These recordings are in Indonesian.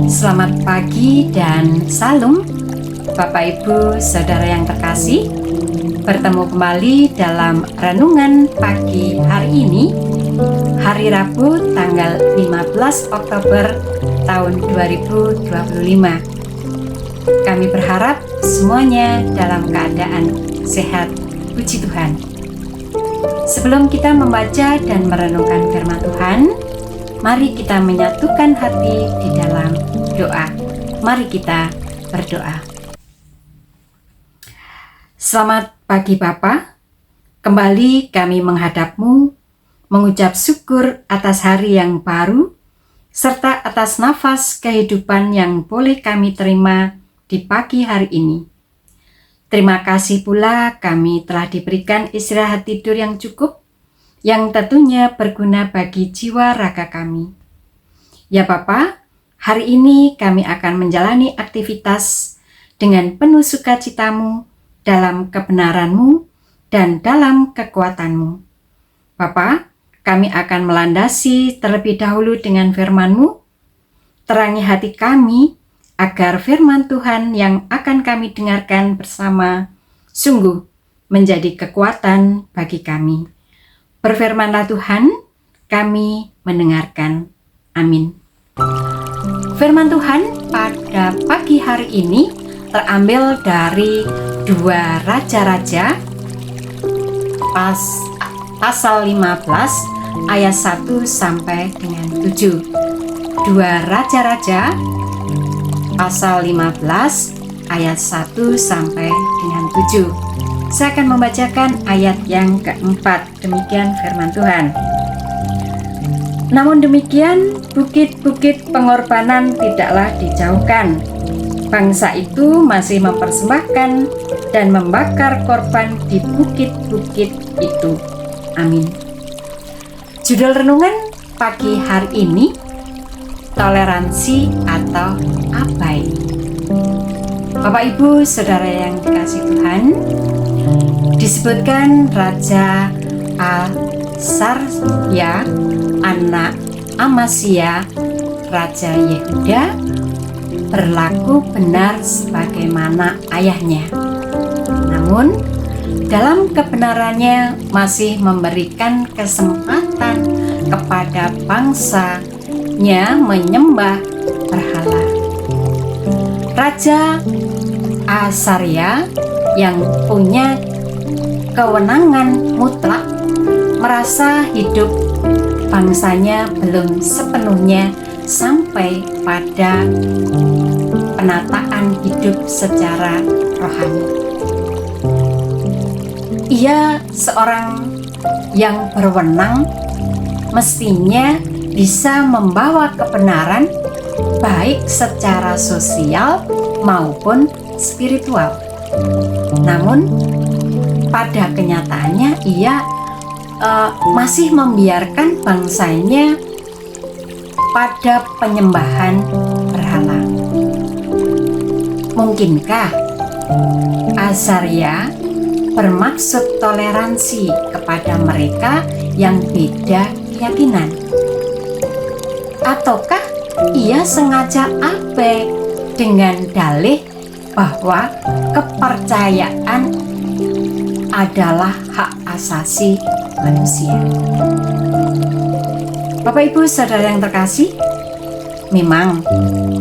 Selamat pagi dan salam Bapak Ibu Saudara yang terkasih. Bertemu kembali dalam renungan pagi hari ini, hari Rabu tanggal 15 Oktober tahun 2025. Kami berharap semuanya dalam keadaan sehat, puji Tuhan. Sebelum kita membaca dan merenungkan firman Tuhan, mari kita menyatukan hati di dalam doa. Mari kita berdoa. Selamat pagi Bapa, kembali kami menghadap-Mu, mengucap syukur atas hari yang baru, serta atas nafas kehidupan yang boleh kami terima di pagi hari ini. Terima kasih pula kami telah diberikan istirahat tidur yang cukup, yang tentunya berguna bagi jiwa raga kami. Ya Bapa, hari ini kami akan menjalani aktivitas dengan penuh sukacita-Mu, dalam kebenaran-Mu dan dalam kekuatan-Mu. Bapa, kami akan melandasi terlebih dahulu dengan firman-Mu. Terangi hati kami agar firman Tuhan yang akan kami dengarkan bersama sungguh menjadi kekuatan bagi kami. Berfirmanlah Tuhan, kami mendengarkan. Amin. Firman Tuhan pada pagi hari ini terambil dari 2 Raja-Raja pasal 15 ayat 1 sampai dengan 7. 2 Raja-Raja pasal 15 ayat 1 sampai dengan 7. Saya akan membacakan ayat yang keempat. Demikian firman Tuhan. Namun demikian, bukit-bukit pengorbanan tidaklah dijauhkan. Bangsa itu masih mempersembahkan dan membakar korban di bukit-bukit itu. Amin. Judul renungan pagi hari ini, toleransi atau abai. Bapak Ibu Saudara yang dikasihi Tuhan, disebutkan Raja Azarya, anak Amasya, Raja Yehuda, berlaku benar sebagaimana ayahnya. Namun, dalam kebenarannya masih memberikan kesempatan kepada bangsanya menyembah berhala. Raja Azarya yang punya kewenangan mutlak merasa hidup bangsanya belum sepenuhnya sampai pada penataan hidup secara rohani. Ia seorang yang berwenang, mestinya bisa membawa kebenaran baik secara sosial maupun spiritual. Namun pada kenyataannya ia masih membiarkan bangsanya pada penyembahan berhala. Mungkinkah Azarya bermaksud toleransi kepada mereka yang beda keyakinan? Ataukah ia sengaja abai dengan dalih bahwa kepercayaan adalah hak asasi manusia? Bapak Ibu Saudara yang terkasih, memang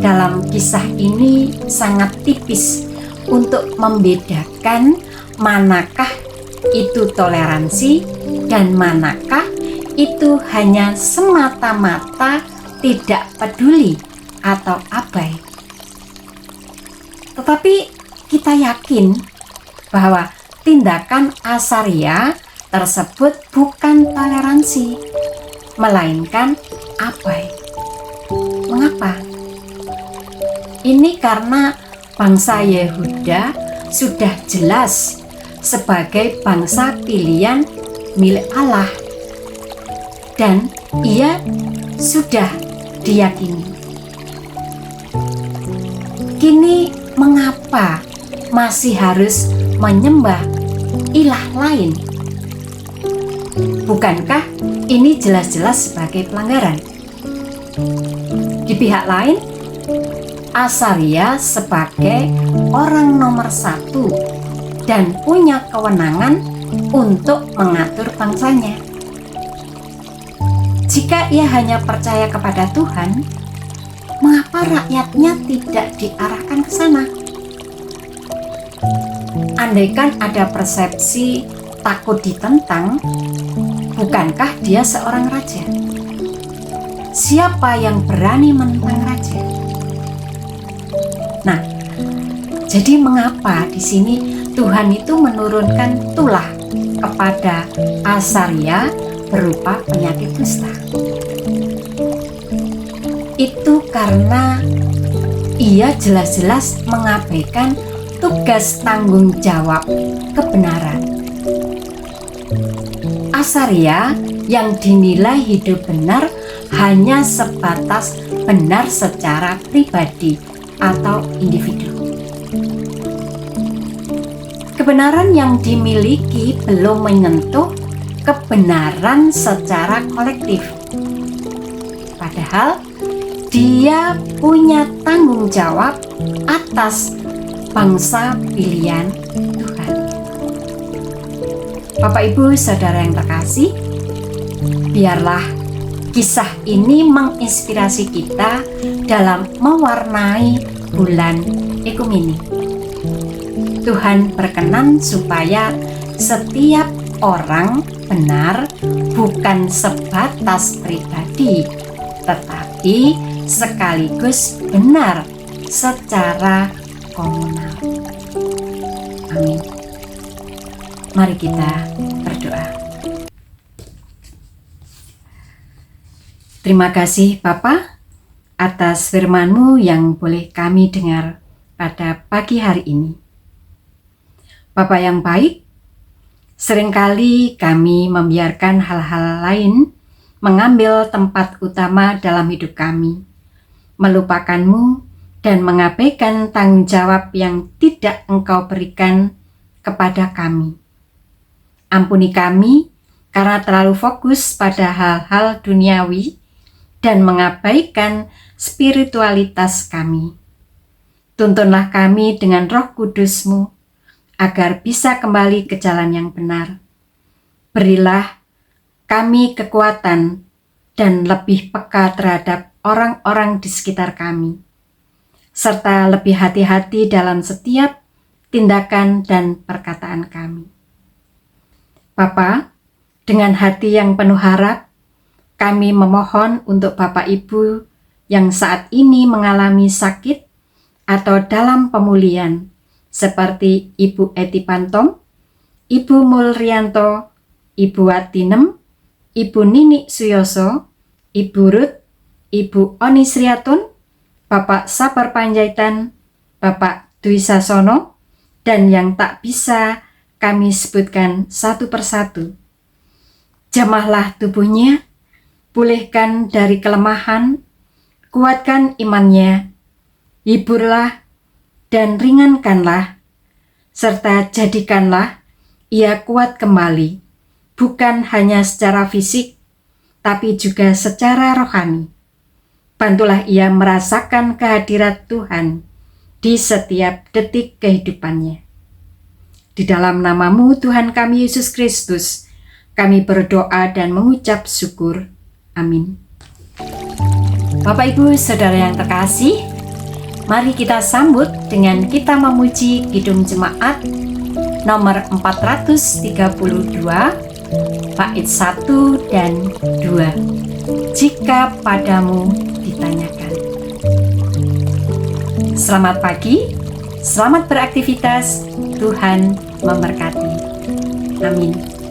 dalam kisah ini sangat tipis untuk membedakan manakah itu toleransi dan manakah itu hanya semata-mata tidak peduli atau abai. Tetapi kita yakin bahwa tindakan Azarya tersebut bukan toleransi, melainkan abai. Mengapa? Ini karena bangsa Yehuda sudah jelas sebagai bangsa pilihan milik Allah, dan ia sudah diyakini. Kini mengapa masih harus menyembah ilah lain? Bukankah ini jelas-jelas sebagai pelanggaran? Di pihak lain, Asaria sebagai orang nomor satu dan punya kewenangan untuk mengatur bangsanya. Jika ia hanya percaya kepada Tuhan, mengapa rakyatnya tidak diarahkan ke sana? Andaikan ada persepsi takut ditentang, bukankah dia seorang raja? Siapa yang berani menentang raja? Nah, jadi mengapa di sini Tuhan itu menurunkan tulah kepada Asaria berupa penyakit kusta? Itu karena ia jelas-jelas mengabaikan tugas tanggung jawab kebenaran. Asaria yang dinilai hidup benar hanya sebatas benar secara pribadi atau individu. Kebenaran yang dimiliki belum menyentuh kebenaran secara kolektif. Padahal dia punya tanggung jawab atas bangsa pilihan Tuhan. Bapak Ibu Saudara yang terkasih, biarlah kisah ini menginspirasi kita dalam mewarnai bulan Ekumene. Tuhan berkenan supaya setiap orang benar bukan sebatas pribadi, tetapi sekaligus benar secara komunal. Amin. Mari kita berdoa. Terima kasih Bapa atas firman-Mu yang boleh kami dengar pada pagi hari ini. Bapa yang baik, seringkali kami membiarkan hal-hal lain mengambil tempat utama dalam hidup kami, melupakan-Mu dan mengabaikan tanggung jawab yang tidak Engkau berikan kepada kami. Ampuni kami karena terlalu fokus pada hal-hal duniawi dan mengabaikan spiritualitas kami. Tuntunlah kami dengan Roh Kudus-Mu agar bisa kembali ke jalan yang benar. Berilah kami kekuatan dan lebih peka terhadap orang-orang di sekitar kami, serta lebih hati-hati dalam setiap tindakan dan perkataan kami. Bapa, dengan hati yang penuh harap, kami memohon untuk Bapak Ibu yang saat ini mengalami sakit atau dalam pemulihan, seperti Ibu Eti Pantong, Ibu Mulrianto, Ibu Watinem, Ibu Nini Suyoso, Ibu Ruth, Ibu Oni Sriatun, Bapak Sabar Panjaitan, Bapak Dwi Sasono, dan yang tak bisa kami sebutkan satu persatu. Jamahlah tubuhnya, pulihkan dari kelemahan, kuatkan imannya, hiburlah dan ringankanlah, serta jadikanlah ia kuat kembali, bukan hanya secara fisik, tapi juga secara rohani. Bantulah ia merasakan kehadirat Tuhan di setiap detik kehidupannya. Di dalam nama-Mu Tuhan kami Yesus Kristus, kami berdoa dan mengucap syukur. Amin. Bapak Ibu Saudara yang terkasih, mari kita sambut dengan kita memuji Kidung Jemaat nomor 432, bait 1 dan 2. Jika padamu ditanyakan. Selamat pagi, selamat beraktivitas, Tuhan memberkati. Amin.